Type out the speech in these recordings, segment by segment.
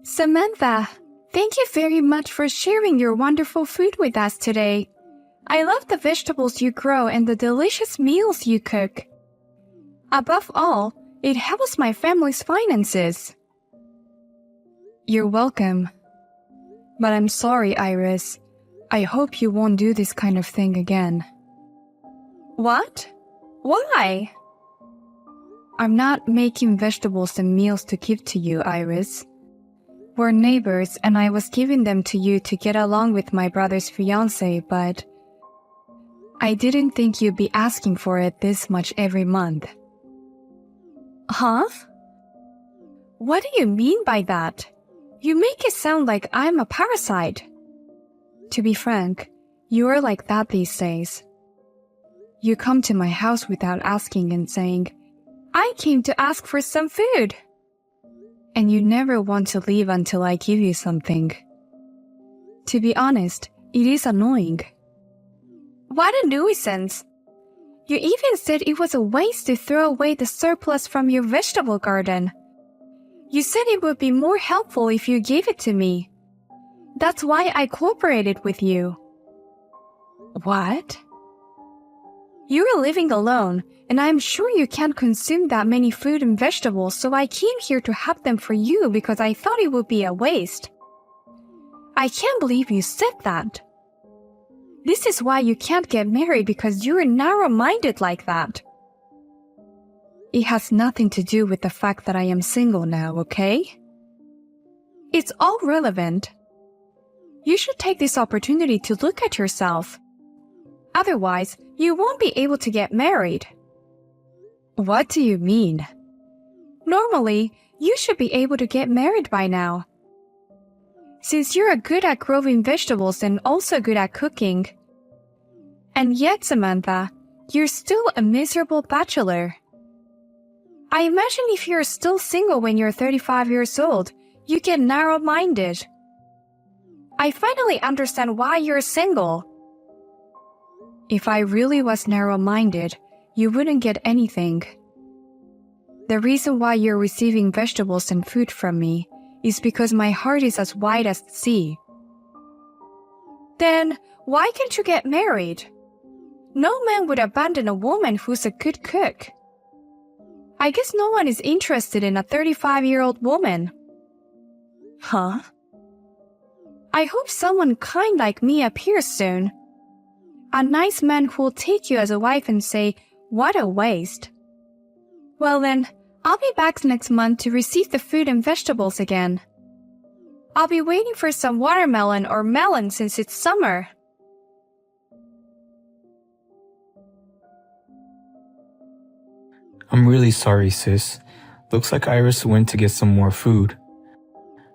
Samantha, thank you very much for sharing your wonderful food with us today. I love the vegetables you grow and the delicious meals you cook. Above all, it helps my family's finances. You're welcome. But I'm sorry, Iris. I hope you won't do this kind of thing again. What? Why? I'm not making vegetables and meals to give to you, Iris. We're neighbors and I was giving them to you to get along with my brother's fiancé, but I didn't think you'd be asking for it this much every month. Huh? What do you mean by that? You make it sound like I'm a parasite. To be frank, you are like that these days. You come to my house without asking and saying, I came to ask for some food. And you never want to leave until I give you something. To be honest, it is annoying. What a nuisance. You even said it was a waste to throw away the surplus from your vegetable garden. You said it would be more helpful if you gave it to me. That's why I cooperated with you. What? You're living alone, and I'm sure you can't consume that many fruit and vegetables, so I came here to have them for you because I thought it would be a waste. I can't believe you said that. This is why you can't get married, because you're narrow-minded like that. It has nothing to do with the fact that I am single now, okay? It's all relevant. You should take this opportunity to look at yourself. Otherwise, you won't be able to get married. What do you mean? Normally, you should be able to get married by now. Since you're good at growing vegetables and also good at cooking. And yet, Samantha, you're still a miserable bachelor. I imagine if you're still single when you're 35 years old, you get narrow-minded. I finally understand why you're single. If I really was narrow-minded, you wouldn't get anything. The reason why you're receiving vegetables and food from me is because my heart is as wide as the sea. Then, why can't you get married? No man would abandon a woman who's a good cook. I guess no one is interested in a 35-year-old woman. Huh? I hope someone kind like me appears soon. A nice man who will take you as a wife and say, what a waste. Well then, I'll be back next month to receive the fruit and vegetables again. I'll be waiting for some watermelon or melon since it's summer. I'm really sorry, sis. Looks like Iris went to get some more food.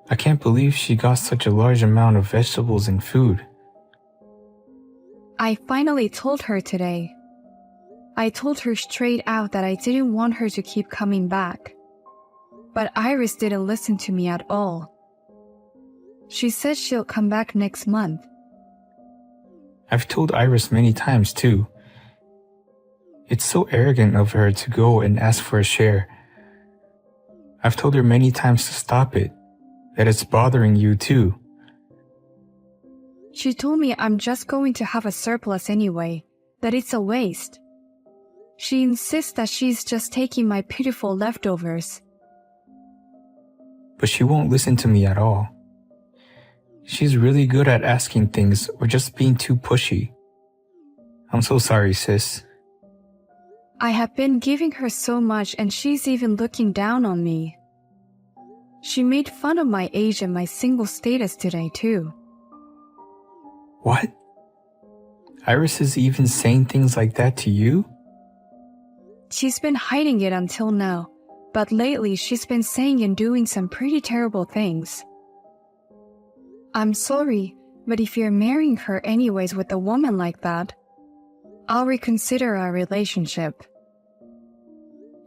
I can't believe she got such a large amount of vegetables and food. I finally told her today. I told her straight out that I didn't want her to keep coming back. But Iris didn't listen to me at all. She said she'll come back next month. I've told Iris many times too. It's so arrogant of her to go and ask for a share. I've told her many times to stop it, that it's bothering you too. She told me I'm just going to have a surplus anyway, that it's a waste. She insists that she's just taking my pitiful leftovers. But she won't listen to me at all. She's really good at asking things or just being too pushy. I'm so sorry, sis. I have been giving her so much and she's even looking down on me. She made fun of my age and my single status today too. What? Iris is even saying things like that to you? She's been hiding it until now, but lately she's been saying and doing some pretty terrible things. I'm sorry, but if you're marrying her anyways with a woman like that, I'll reconsider our relationship.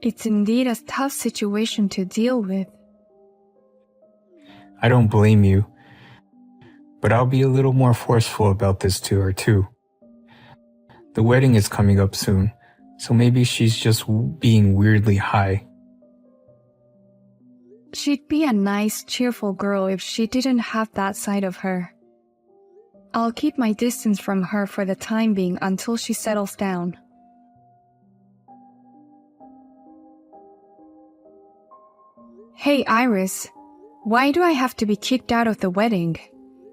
It's indeed a tough situation to deal with. I don't blame you, but I'll be a little more forceful about this to her too. The wedding is coming up soon, so maybe she's just being weirdly high. She'd be a nice, cheerful girl if she didn't have that side of her. I'll keep my distance from her for the time being until she settles down. Hey, Iris. Why do I have to be kicked out of the wedding?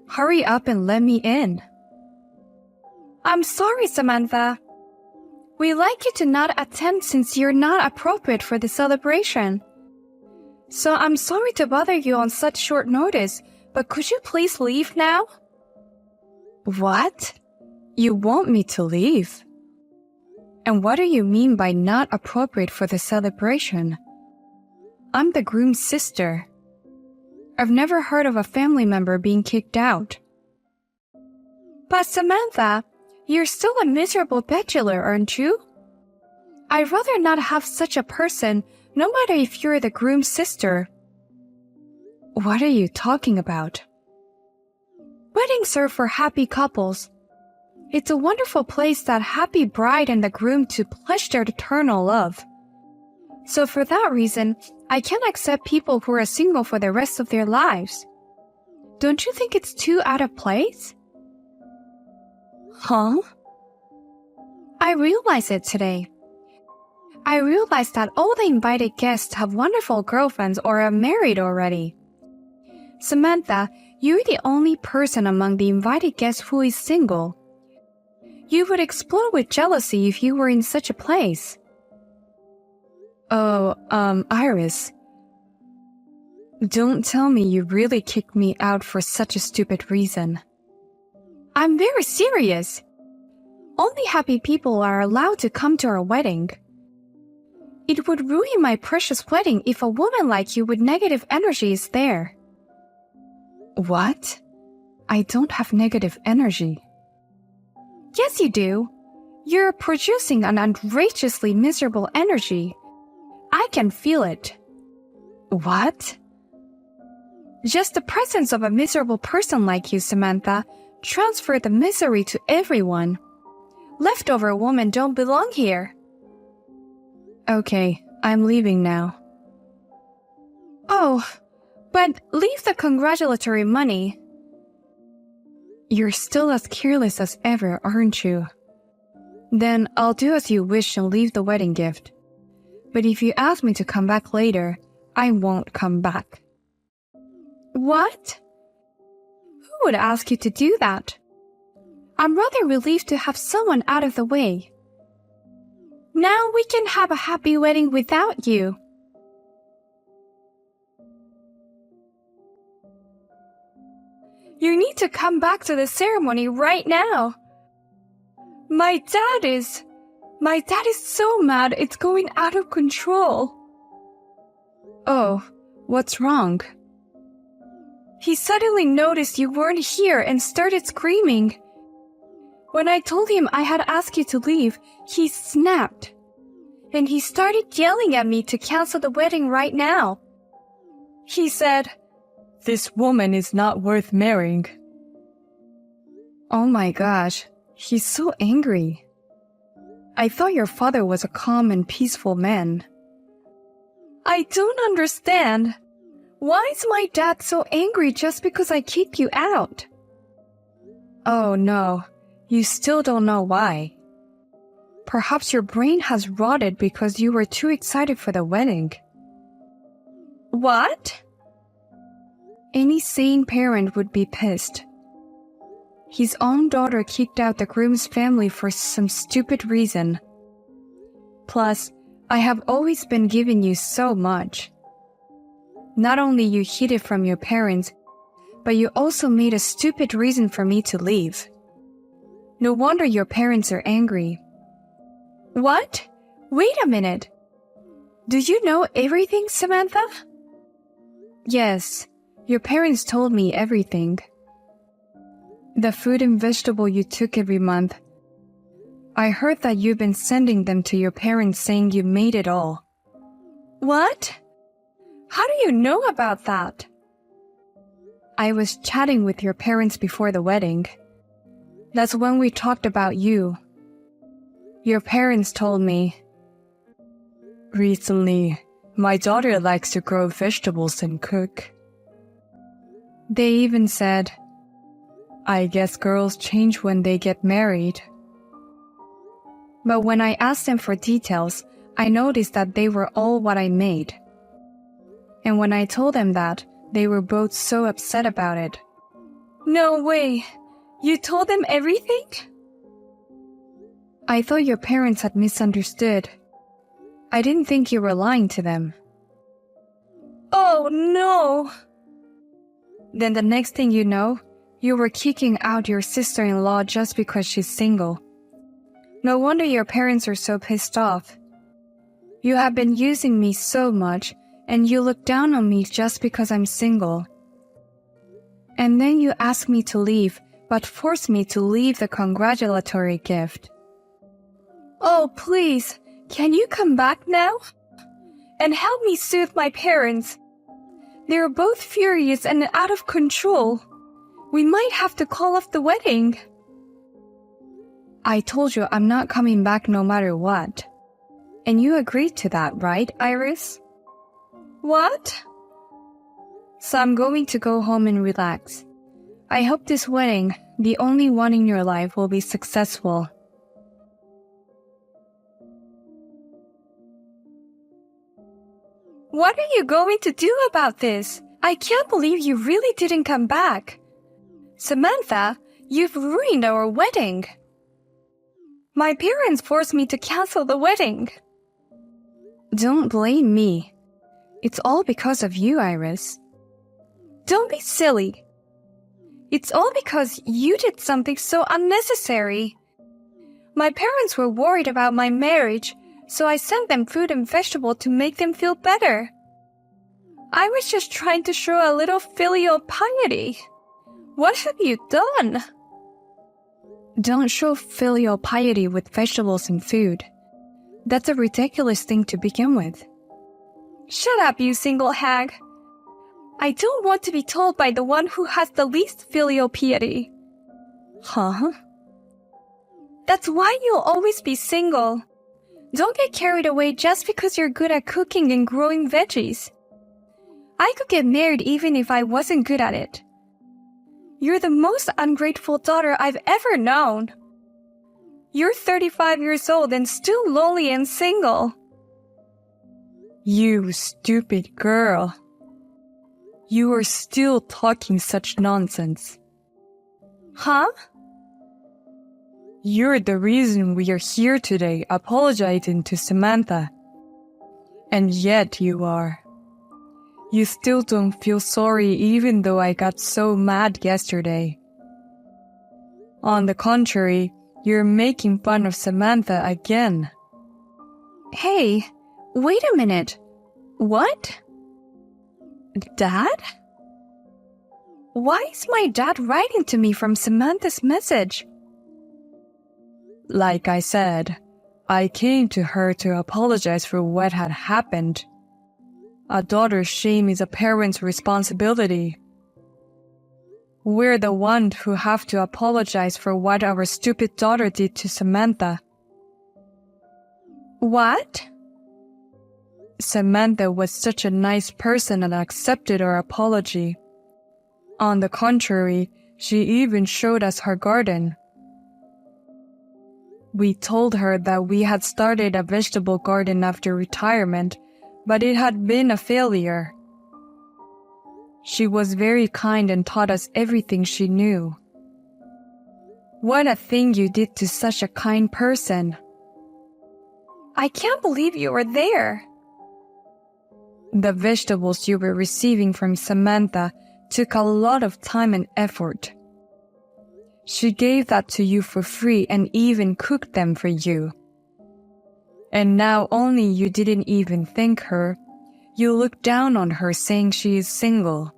Hurry up and let me in. I'm sorry, Samantha. We'd like you to not attend since you're not appropriate for the celebration. So I'm sorry to bother you on such short notice, but could you please leave now? What? You want me to leave? And what do you mean by not appropriate for the celebration? I'm the groom's sister. I've never heard of a family member being kicked out. But Samantha, you're still a miserable bachelor, aren't you? I'd rather not have such a person, no matter if you're the groom's sister. What are you talking about? Weddings are for happy couples. It's a wonderful place that happy bride and the groom to pledge their eternal love. So for that reason, I can't accept people who are single for the rest of their lives. Don't you think it's too out of place? Huh? I realized it today. I realized that all the invited guests have wonderful girlfriends or are married already. Samantha, you're the only person among the invited guests who is single. You would explode with jealousy if you were in such a place. Oh, Iris. Don't tell me you really kicked me out for such a stupid reason. I'm very serious. Only happy people are allowed to come to our wedding. It would ruin my precious wedding if a woman like you with negative energy is there. What? I don't have negative energy. Yes, you do. You're producing an outrageously miserable energy. I can feel it. What? Just the presence of a miserable person like you, Samantha, transfer the misery to everyone. Leftover women don't belong here. Okay, I'm leaving now. Oh, but leave the congratulatory money. You're still as careless as ever, aren't you? Then I'll do as you wish and leave the wedding gift. But if you ask me to come back later, I won't come back. What? Who would ask you to do that? I'm rather relieved to have someone out of the way. Now we can have a happy wedding without you. You need to come back to the ceremony right now. My dad is so mad it's going out of control. Oh, what's wrong? He suddenly noticed you weren't here and started screaming. When I told him I had asked you to leave, he snapped. And he started yelling at me to cancel the wedding right now. He said, "This woman is not worth marrying." Oh my gosh, he's so angry. I thought your father was a calm and peaceful man. I don't understand. Why is my dad so angry just because I kicked you out? Oh no, you still don't know why. Perhaps your brain has rotted because you were too excited for the wedding. What? Any sane parent would be pissed. His own daughter kicked out the groom's family for some stupid reason. Plus, I have always been giving you so much. Not only you hid it from your parents, but you also made a stupid reason for me to leave. No wonder your parents are angry. What? Wait a minute. Do you know everything, Samantha? Yes, your parents told me everything. The fruit and vegetable you took every month. I heard that you've been sending them to your parents saying you made it all. What? How do you know about that? I was chatting with your parents before the wedding. That's when we talked about you. Your parents told me, "Recently, My daughter likes to grow vegetables and cook. They even said, I guess girls change when they get married. But when I asked them for details, I noticed that they were all what I made. And when I told them that, they were both so upset about it. No way! You told them everything? I thought your parents had misunderstood. I didn't think you were lying to them. Oh no! Then the next thing you know, you were kicking out your sister-in-law just because she's single. No wonder your parents are so pissed off. You have been using me so much, and you look down on me just because I'm single. And then you ask me to leave, but force me to leave the congratulatory gift. Oh, please, can you come back now? And help me soothe my parents. They're both furious and out of control. We might have to call off the wedding. I told you I'm not coming back no matter what. And you agreed to that, right, Iris? What? So I'm going to go home and relax. I hope this wedding, the only one in your life, will be successful. What are you going to do about this? I can't believe you really didn't come back. Samantha, you've ruined our wedding. My parents forced me to cancel the wedding. Don't blame me. It's all because of you, Iris. Don't be silly. It's all because you did something so unnecessary. My parents were worried about my marriage, so I sent them food and vegetable to make them feel better. I was just trying to show a little filial piety. What have you done? Don't show filial piety with vegetables and food. That's a ridiculous thing to begin with. Shut up, you single hag. I don't want to be told by the one who has the least filial piety. Huh? That's why you'll always be single. Don't get carried away just because you're good at cooking and growing veggies. I could get married even if I wasn't good at it. You're the most ungrateful daughter I've ever known. You're 35 years old and still lonely and single. You stupid girl. You are still talking such nonsense. Huh? You're the reason we are here today apologizing to Samantha. And yet you are. You still don't feel sorry even though I got so mad yesterday. On the contrary, you're making fun of Samantha again. Hey, wait a minute. What? Dad? Why is my dad writing to me from Samantha's message? Like I said, I came to her to apologize for what had happened. A daughter's shame is a parent's responsibility. We're the ones who have to apologize for what our stupid daughter did to Samantha. What? Samantha was such a nice person and accepted our apology. On the contrary, she even showed us her garden. We told her that we had started a vegetable garden after retirement, but it had been a failure. She was very kind and taught us everything she knew. What a thing you did to such a kind person. I can't believe you were there. The vegetables you were receiving from Samantha took a lot of time and effort. She gave that to you for free and even cooked them for you. And now only you didn't even thank her, you look down on her saying she is single.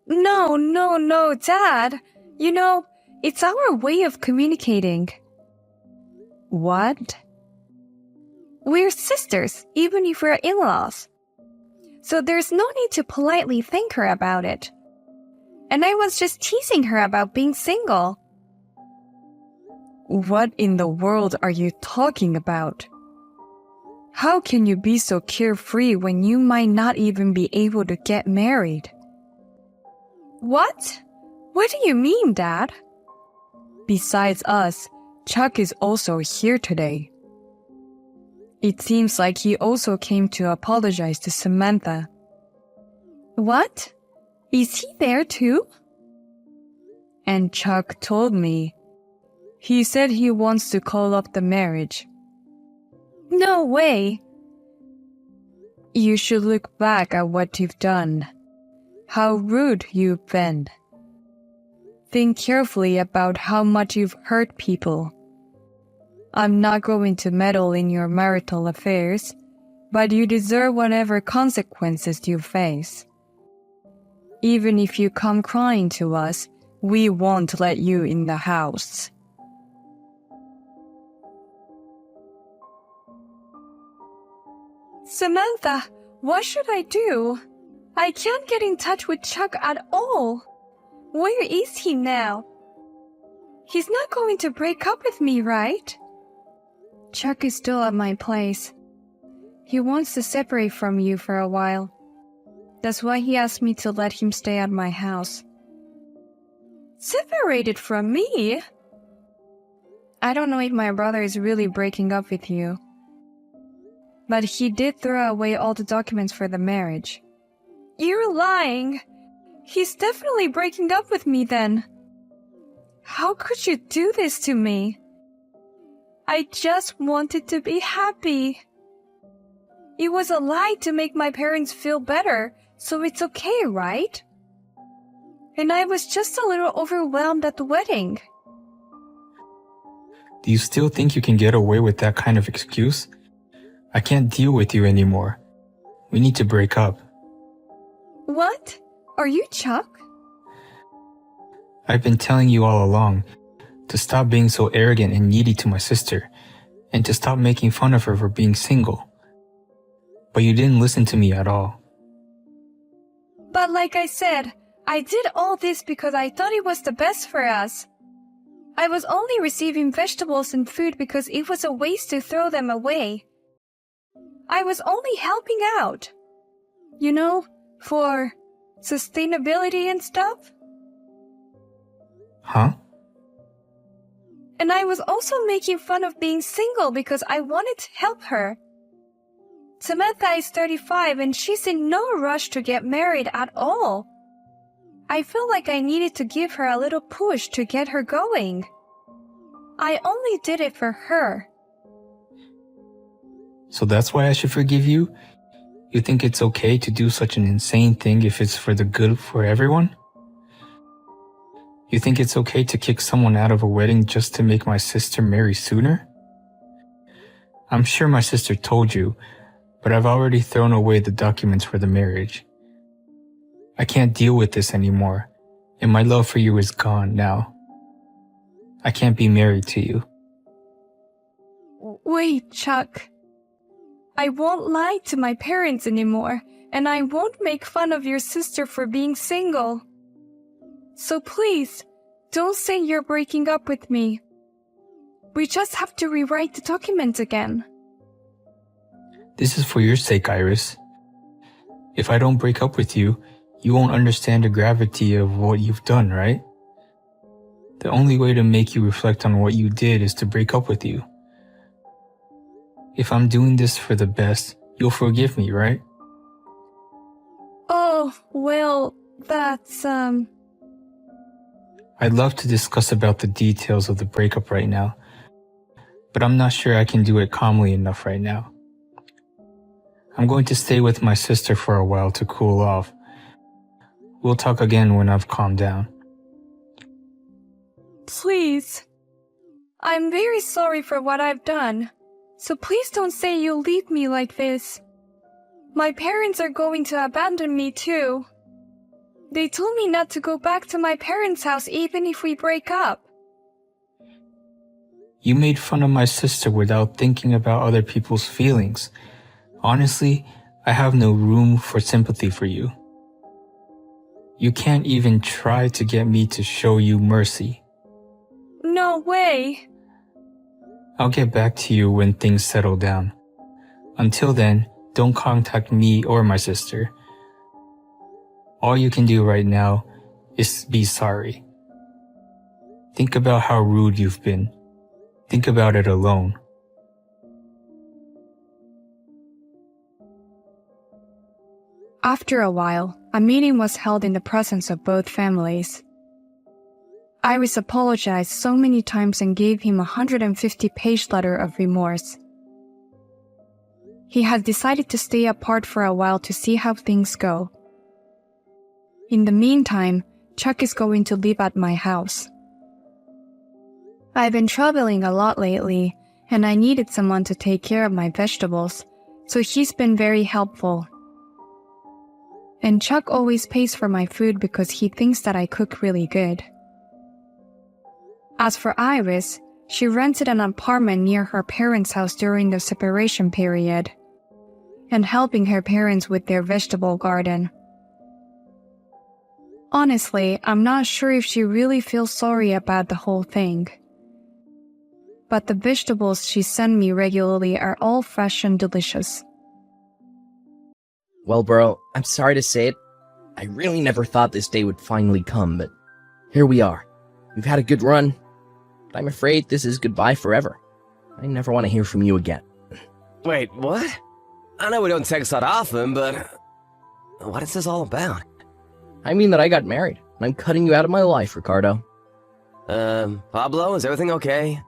No, Dad. You know, it's our way of communicating. What? We're sisters, even if we're in-laws. So there's no need to politely thank her about it. And I was just teasing her about being single. What in the world are you talking about? How can you be so carefree when you might not even be able to get married? What? What do you mean, Dad? Besides us, Chuck is also here today. It seems like he also came to apologize to Samantha. What? Is he there too? And Chuck told me. He said he wants to call off the marriage. No way! You should look back at what you've done. How rude you've been. Think carefully about how much you've hurt people. I'm not going to meddle in your marital affairs, but you deserve whatever consequences you face. Even if you come crying to us, we won't let you in the house. Samantha, what should I do? I can't get in touch with Chuck at all. Where is he now? He's not going to break up with me, right? Chuck is still at my place. He wants to separate from you for a while. That's why he asked me to let him stay at my house. Separated from me? I don't know if my brother is really breaking up with you. But he did throw away all the documents for the marriage. You're lying. He's definitely breaking up with me then. How could you do this to me? I just wanted to be happy. It was a lie to make my parents feel better, so it's okay, right? And I was just a little overwhelmed at the wedding. Do you still think you can get away with that kind of excuse? I can't deal with you anymore. We need to break up. What? Are you Chuck? I've been telling you all along to stop being so arrogant and needy to my sister, and to stop making fun of her for being single. But you didn't listen to me at all. But like I said, I did all this because I thought it was the best for us. I was only receiving vegetables and food because it was a waste to throw them away. I was only helping out. You know, for sustainability and stuff. Huh? And I was also making fun of being single because I wanted to help her. Samantha is 35 and she's in no rush to get married at all. I felt like I needed to give her a little push to get her going. I only did it for her. So that's why I should forgive you? You think it's okay to do such an insane thing if it's for the good for everyone? You think it's okay to kick someone out of a wedding just to make my sister marry sooner? I'm sure my sister told you, but I've already thrown away the documents for the marriage. I can't deal with this anymore, and my love for you is gone now. I can't be married to you. Wait, Chuck. I won't lie to my parents anymore, and I won't make fun of your sister for being single. So please, don't say you're breaking up with me. We just have to rewrite the document again. This is for your sake, Iris. If I don't break up with you, you won't understand the gravity of what you've done, right? The only way to make you reflect on what you did is to break up with you. If I'm doing this for the best, you'll forgive me, right? Oh, well, that's, I'd love to discuss about the details of the breakup right now, but I'm not sure I can do it calmly enough right now. I'm going to stay with my sister for a while to cool off. We'll talk again when I've calmed down. Please. I'm very sorry for what I've done. So please don't say you'll leave me like this. My parents are going to abandon me too. They told me not to go back to my parents' house even if we break up. You made fun of my sister without thinking about other people's feelings. Honestly, I have no room for sympathy for you. You can't even try to get me to show you mercy. No way. I'll get back to you when things settle down. Until then, don't contact me or my sister. All you can do right now is be sorry. Think about how rude you've been. Think about it alone. After a while, a meeting was held in the presence of both families. Iris apologized so many times and gave him a 150-page letter of remorse. He had decided to stay apart for a while to see how things go. In the meantime, Chuck is going to live at my house. I've been traveling a lot lately, and I needed someone to take care of my vegetables, so he's been very helpful. And Chuck always pays for my food because he thinks that I cook really good. As for Iris, she rented an apartment near her parents' house during the separation period, and helping her parents with their vegetable garden. Honestly, I'm not sure if she really feels sorry about the whole thing. But the vegetables she sent me regularly are all fresh and delicious. Well, bro, I'm sorry to say it. I really never thought this day would finally come, but here we are. We've had a good run, but I'm afraid this is goodbye forever. I never want to hear from you again. Wait, what? I know we don't text that often, but what is this all about? I mean that I got married, and I'm cutting you out of my life, Ricardo. Pablo, is everything okay?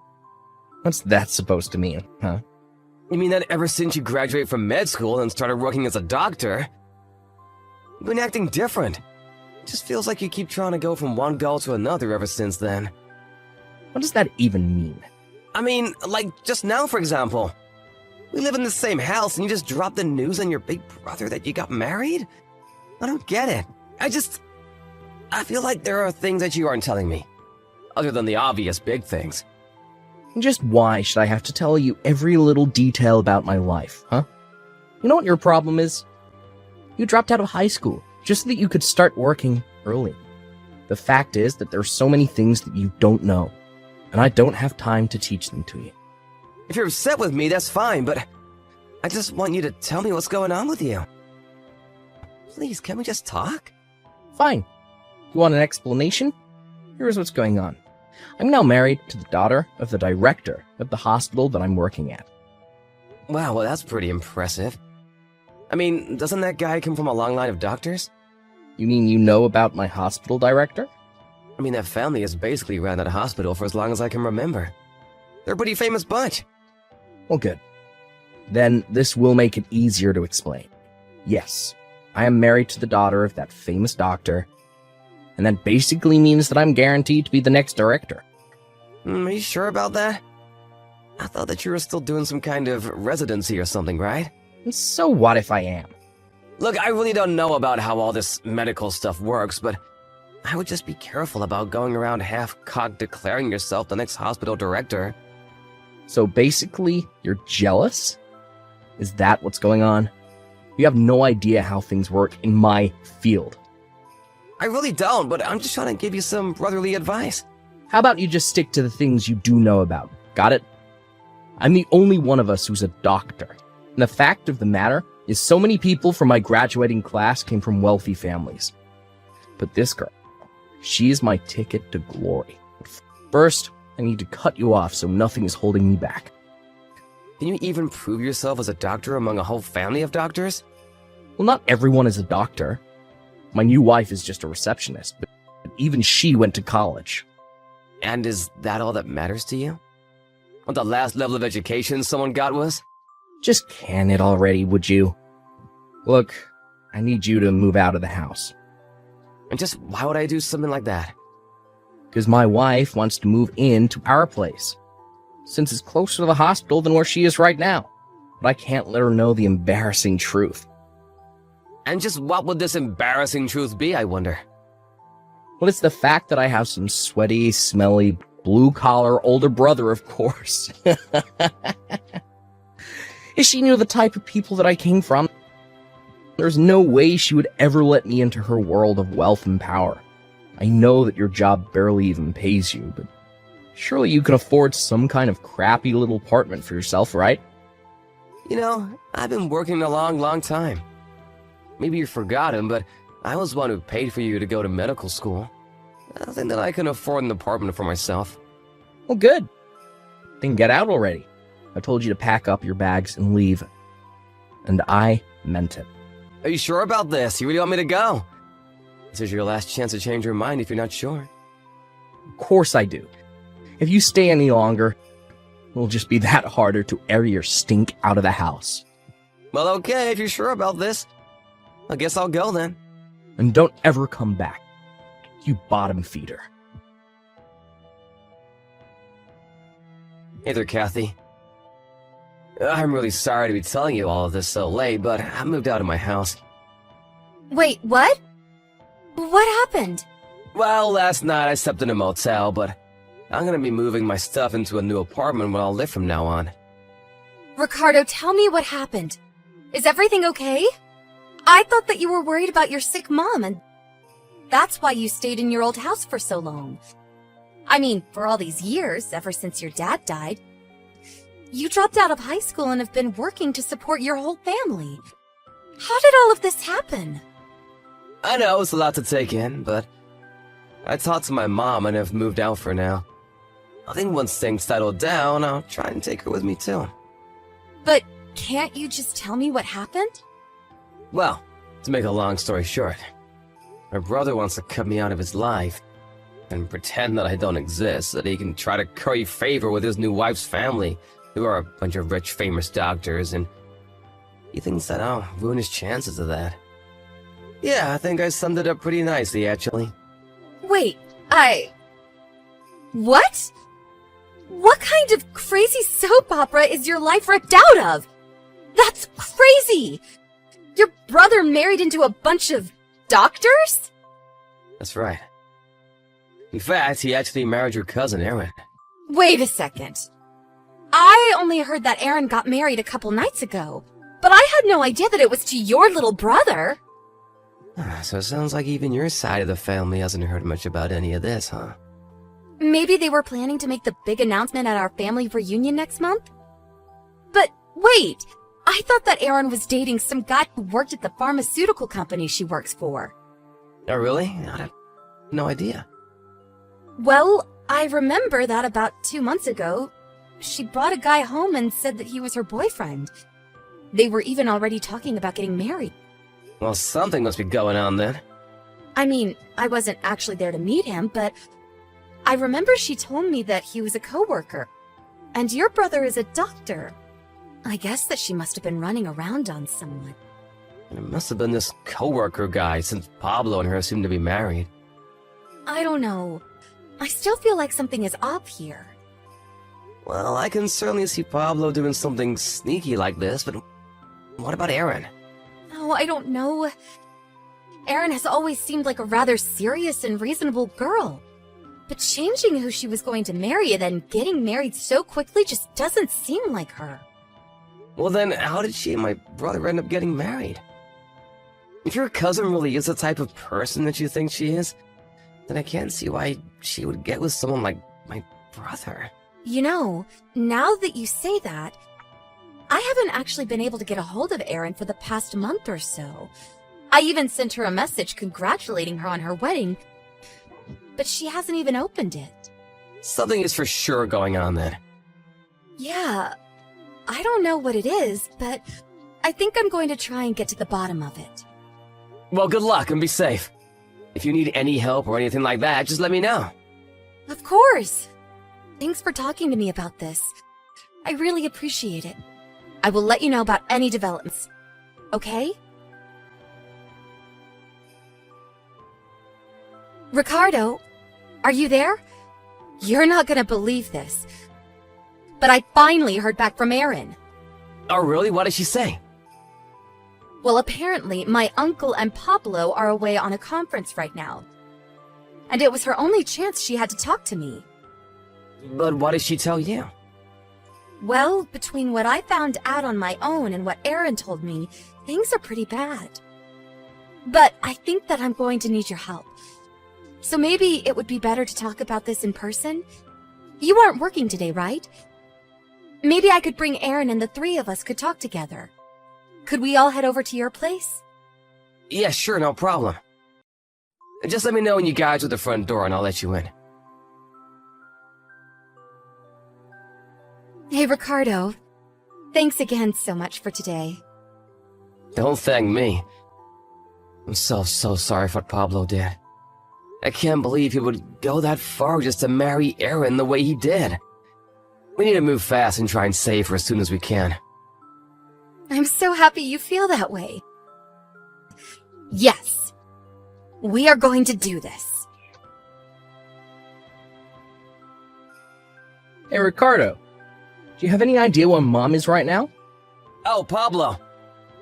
What's that supposed to mean, huh? You mean that ever since you graduated from med school and started working as a doctor, you've been acting different. It just feels like you keep trying to go from one goal to another ever since then. What does that even mean? I mean, like just now, for example. We live in the same house and you just dropped the news on your big brother that you got married? I don't get it. I feel like there are things that you aren't telling me. Other than the obvious big things. Just why should I have to tell you every little detail about my life, huh? You know what your problem is? You dropped out of high school just so that you could start working early. The fact is that there are so many things that you don't know, and I don't have time to teach them to you. If you're upset with me, that's fine, but I just want you to tell me what's going on with you. Please, can't we just talk? Fine. You want an explanation? Here's what's going on. I'm now married to the daughter of the director of the hospital that I'm working at. Wow, well that's pretty impressive. I mean, doesn't that guy come from a long line of doctors? You mean you know about my hospital director? I mean, that family has basically ran that hospital for as long as I can remember. They're a pretty famous bunch. Well, good. Then this will make it easier to explain. Yes, I am married to the daughter of that famous doctor, and that basically means that I'm guaranteed to be the next director. Are you sure about that? I thought that you were still doing some kind of residency or something, right? And so what if I am? Look, I really don't know about how all this medical stuff works, but I would just be careful about going around half-cocked declaring yourself the next hospital director. So basically, you're jealous? Is that what's going on? You have no idea how things work in my field. I really don't, but I'm just trying to give you some brotherly advice. How about you just stick to the things you do know about? Got it? I'm the only one of us who's a doctor. And the fact of the matter is so many people from my graduating class came from wealthy families. But this girl, she is my ticket to glory. First, I need to cut you off so nothing is holding me back. Can you even prove yourself as a doctor among a whole family of doctors? Well, not everyone is a doctor. My new wife is just a receptionist, but even she went to college. And is that all that matters to you? What the last level of education someone got was? Just can it already, would you? Look, I need you to move out of the house. And just why would I do something like that? Because my wife wants to move into our place, since it's closer to the hospital than where she is right now. But I can't let her know the embarrassing truth. And just what would this embarrassing truth be, I wonder? Well, it's the fact that I have some sweaty, smelly, blue-collar older brother, of course. If she knew the type of people that I came from, there's no way she would ever let me into her world of wealth and power. I know that your job barely even pays you, but surely you can afford some kind of crappy little apartment for yourself, right? You know, I've been working a long time. Maybe you've forgotten, but I was one who paid for you to go to medical school. I think that I can afford an apartment for myself. Well, good. Then get out already. I told you to pack up your bags and leave. And I meant it. Are you sure about this? You really want me to go? This is your last chance to change your mind if you're not sure. Of course I do. If you stay any longer, it'll just be that harder to air your stink out of the house. Well, okay, if you're sure about this. I guess I'll go then. And don't ever come back, you bottom feeder. Hey there, Kathy. I'm really sorry to be telling you all of this so late, but I moved out of my house. Wait, what? What happened? Well, last night I slept in a motel, but I'm gonna be moving my stuff into a new apartment where I'll live from now on. Ricardo, tell me what happened. Is everything okay? I thought that you were worried about your sick mom, and that's why you stayed in your old house for so long. I mean, for all these years, ever since your dad died. You dropped out of high school and have been working to support your whole family. How did all of this happen? I know it's a lot to take in, but I talked to my mom and have moved out for now. I think once things settle down, I'll try and take her with me too. But can't you just tell me what happened? Well, to make a long story short, my brother wants to cut me out of his life and pretend that I don't exist so that he can try to curry favor with his new wife's family, who are a bunch of rich, famous doctors, and he thinks that I'll ruin his chances of that. Yeah, I think I summed it up pretty nicely, actually. Wait, What? What kind of crazy soap opera is your life ripped out of? That's crazy! Your brother married into a bunch of doctors? That's right. In fact, he actually married your cousin, Erin. Wait a second. I only heard that Aaron got married a couple nights ago, but I had no idea that it was to your little brother. So it sounds like even your side of the family hasn't heard much about any of this, huh? Maybe they were planning to make the big announcement at our family reunion next month? But wait, I thought that Aaron was dating some guy who worked at the pharmaceutical company she works for. Oh, really? I had no idea. Well, I remember that about 2 months ago, she brought a guy home and said that he was her boyfriend. They were even already talking about getting married. Well, something must be going on then. I mean, I wasn't actually there to meet him, but I remember she told me that he was a coworker. And your brother is a doctor. I guess that she must have been running around on someone. It must have been this coworker guy, since Pablo and her seem to be married. I don't know. I still feel like something is off here. Well, I can certainly see Pablo doing something sneaky like this, but what about Erin? Oh, I don't know. Erin has always seemed like a rather serious and reasonable girl. But changing who she was going to marry and then getting married so quickly just doesn't seem like her. Well then, how did she and my brother end up getting married? If your cousin really is the type of person that you think she is, then I can't see why she would get with someone like my brother. You know, now that you say that, I haven't actually been able to get a hold of Erin for the past month or so. I even sent her a message congratulating her on her wedding, but she hasn't even opened it. Something is for sure going on then. Yeah, I don't know what it is, but I think I'm going to try and get to the bottom of it. Well, good luck and be safe. If you need any help or anything like that, just let me know. Of course! Thanks for talking to me about this. I really appreciate it. I will let you know about any developments. Okay? Ricardo, are you there? You're not gonna believe this, but I finally heard back from Erin. Oh, really? What did she say? Well, apparently, my uncle and Pablo are away on a conference right now. And it was her only chance she had to talk to me. But what did she tell you? Well, between what I found out on my own and what Erin told me, things are pretty bad. But I think that I'm going to need your help. So maybe it would be better to talk about this in person? You aren't working today, right? Maybe I could bring Aaron and the three of us could talk together. Could we all head over to your place? Yeah, sure, no problem. Just let me know when you guys are at the front door and I'll let you in. Hey, Ricardo. Thanks again so much for today. Don't thank me. I'm so sorry for what Pablo did. I can't believe he would go that far just to marry Aaron the way he did. We need to move fast and try and save her as soon as we can. I'm so happy you feel that way. Yes. We are going to do this. Hey, Ricardo. Do you have any idea where Mom is right now? Oh, Pablo.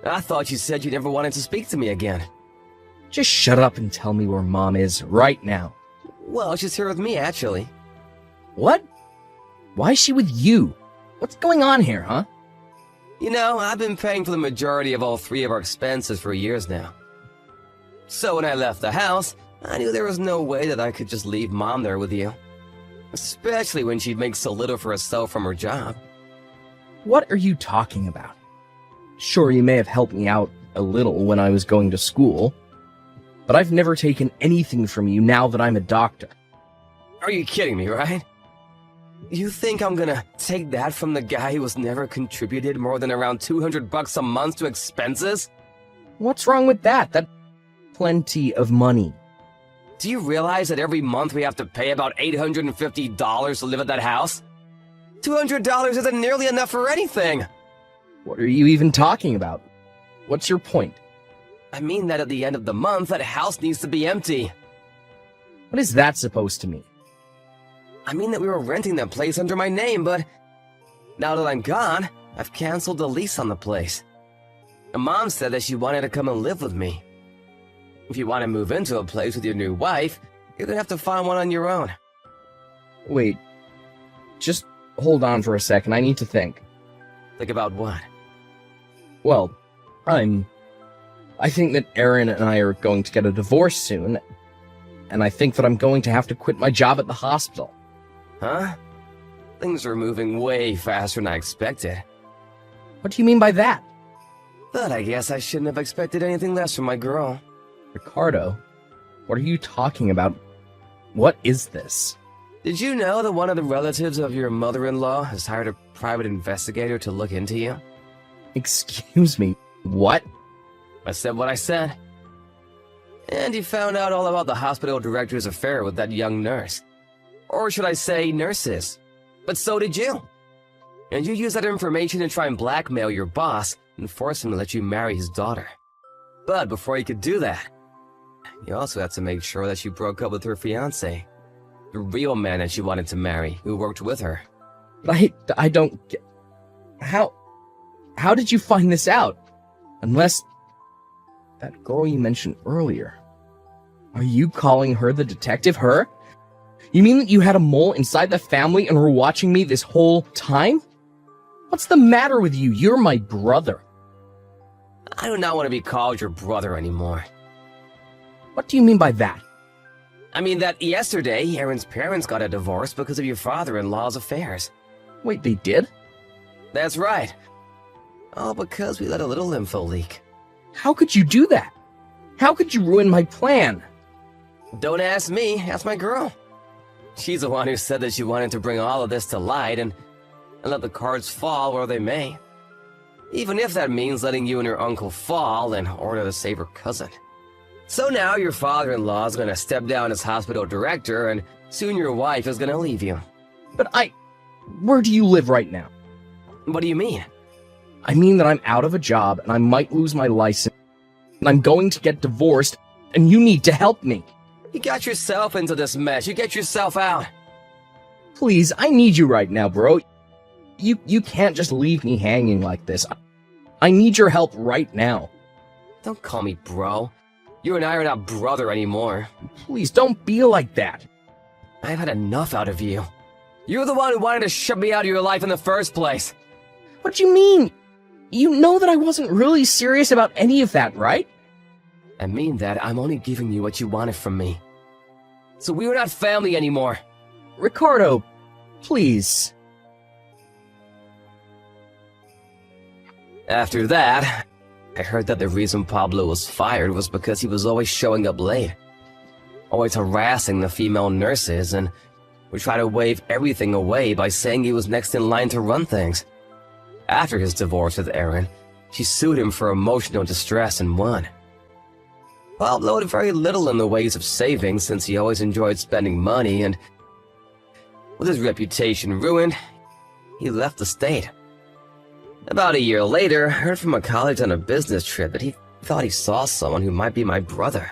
I thought you said you never wanted to speak to me again. Just shut up and tell me where Mom is right now. Well, she's here with me, actually. What? Why is she with you? What's going on here, huh? You know, I've been paying for the majority of all three of our expenses for years now. So when I left the house, I knew there was no way that I could just leave Mom there with you. Especially when she makes so little for herself from her job. What are you talking about? Sure, you may have helped me out a little when I was going to school, but I've never taken anything from you now that I'm a doctor. Are you kidding me, right? You think I'm gonna take that from the guy who has never contributed more than around $200 a month to expenses? What's wrong with that? That's plenty of money. Do you realize that every month we have to pay about $850 to live at that house? $200 isn't nearly enough for anything. What are you even talking about? What's your point? I mean that at the end of the month, that house needs to be empty. What is that supposed to mean? I mean that we were renting that place under my name, but now that I'm gone, I've canceled the lease on the place. And Mom said that she wanted to come and live with me. If you want to move into a place with your new wife, you're gonna have to find one on your own. Wait, just hold on for a second. I need to think. Think about what? Well, I think that Aaron and I are going to get a divorce soon, and I think that I'm going to have to quit my job at the hospital. Huh? Things are moving way faster than I expected. What do you mean by that? But I guess I shouldn't have expected anything less from my girl. Ricardo, what are you talking about? What is this? Did you know that one of the relatives of your mother-in-law has hired a private investigator to look into you? Excuse me, what? I said what I said. And he found out all about the hospital director's affair with that young nurse. Or should I say, nurses. But so did you. And you used that information to try and blackmail your boss and force him to let you marry his daughter. But before you could do that, you also had to make sure that she broke up with her fiancé, the real man that she wanted to marry, who worked with her. But I don't get... How did you find this out? Unless... that girl you mentioned earlier. Are you calling her the detective, her? You mean that you had a mole inside the family and were watching me this whole time? What's the matter with you? You're my brother. I do not want to be called your brother anymore. What do you mean by that? I mean that yesterday, Aaron's parents got a divorce because of your father-in-law's affairs. Wait, they did? That's right. All because we let a little info leak. How could you do that? How could you ruin my plan? Don't ask me, ask my girl. She's the one who said that she wanted to bring all of this to light and let the cards fall where they may. Even if that means letting you and your uncle fall in order to save her cousin. So now your father-in-law is going to step down as hospital director, and soon your wife is going to leave you. But where do you live right now? What do you mean? I mean that I'm out of a job, and I might lose my license, and I'm going to get divorced, and you need to help me. You got yourself into this mess. You get yourself out. Please, I need you right now, bro. You can't just leave me hanging like this. I need your help right now. Don't call me bro. You and I are not brother anymore. Please, don't be like that. I've had enough out of you. You're the one who wanted to shut me out of your life in the first place. What do you mean? You know that I wasn't really serious about any of that, right? I mean that I'm only giving you what you wanted from me. So we are not family anymore. Ricardo, please. After that, I heard that the reason Pablo was fired was because he was always showing up late, always harassing the female nurses, and would try to wave everything away by saying he was next in line to run things. After his divorce with Erin, she sued him for emotional distress and won. Pablo had very little in the ways of saving since he always enjoyed spending money, and with his reputation ruined, he left the state. About a year later, I heard from a college on a business trip that he thought he saw someone who might be my brother.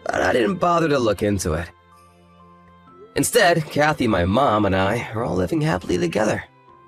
But I didn't bother to look into it. Instead, Kathy, my mom, and I are all living happily together.